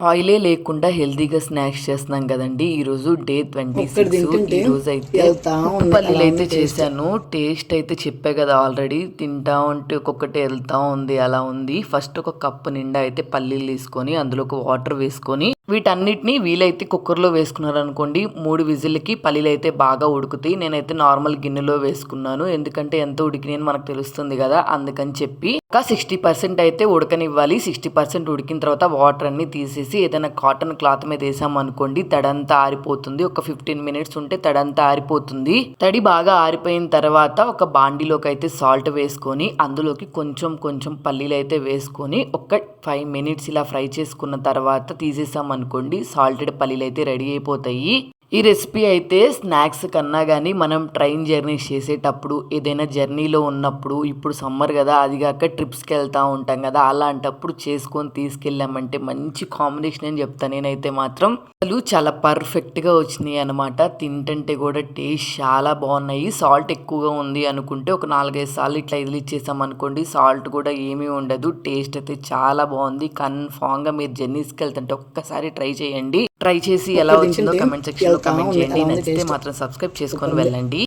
ఆయిలే లేకుండా హెల్తీగా స్నాక్స్ చేస్తున్నాం కదండి. ఈరోజు డే 26. ఈరోజు అయితే ఉప్పు పల్లీలు అయితే చేశాను. టేస్ట్ అయితే చెప్పే కదా ఆల్రెడీ. తింటా ఉంటే ఒక్కొక్కటి వెళ్తా ఉంది, అలా ఉంది. ఫస్ట్ ఒక కప్పు నిండా అయితే పల్లీలు తీసుకొని అందులో ఒక వాటర్ వేసుకొని వీటన్నిటిని వీలైతే కుక్కర్లో వేసుకున్నారనుకోండి 3 విజిల్కి పల్లీలు అయితే బాగా ఉడుకుతాయి. నేనైతే నార్మల్ గిన్నెలో వేసుకున్నాను, ఎందుకంటే ఎంత ఉడికినాయని మనకు తెలుస్తుంది కదా, అందుకని చెప్పి. ఒక 60% అయితే ఉడకనివ్వాలి. 60% ఉడికిన తర్వాత వాటర్ అన్ని తీసేసి ఏదైనా కాటన్ క్లాత్ మీద వేసామనుకోండి తడంతా ఆరిపోతుంది. ఒక 15 మినిట్స్ ఉంటే తడంతా ఆరిపోతుంది. తడి బాగా ఆరిపోయిన తర్వాత ఒక బాండిలోకి అయితే సాల్ట్ వేసుకొని అందులోకి కొంచెం కొంచెం పల్లీలు అయితే వేసుకొని ఒక 5 మినిట్స్ ఇలా ఫ్రై చేసుకున్న తర్వాత తీసేసామనుకోండి సాల్టెడ్ పల్లీలు అయితే రెడీ అయిపోతాయి. ఈ రెసిపీ అయితే స్నాక్స్ కన్నా కానీ మనం ట్రైన్ జర్నీస్ చేసేటప్పుడు, ఏదైనా జర్నీలో ఉన్నప్పుడు, ఇప్పుడు సమ్మర్ కదా, అది కాక ట్రిప్స్కి వెళ్తూ ఉంటాం కదా, అలాంటప్పుడు చేసుకొని తీసుకెళ్ళామంటే మంచి కాంబినేషన్ అని చెప్తాను నేనైతే మాత్రం. అసలు చాలా పర్ఫెక్ట్గా వచ్చినాయి అనమాట. తింటుంటే కూడా టేస్ట్ చాలా బాగున్నాయి. సాల్ట్ ఎక్కువగా ఉంది అనుకుంటే ఒక 4-5 సార్లు ఇట్లా ఇదిలిచ్చేసాం అనుకోండి, సాల్ట్ కూడా ఏమీ ఉండదు. టేస్ట్ అయితే చాలా బాగుంది. కన్ఫామ్గా మీరు జర్నీస్కి వెళ్తుంటే ఒక్కసారి ట్రై చేయండి. ట్రై చేసి ఎలా వచ్చిందో కమెంట్ సెక్షన్లో కమెంట్ చేయండి. నచ్చితే మాత్రం సబ్స్క్రైబ్ చేసుకొని వెళ్ళండి.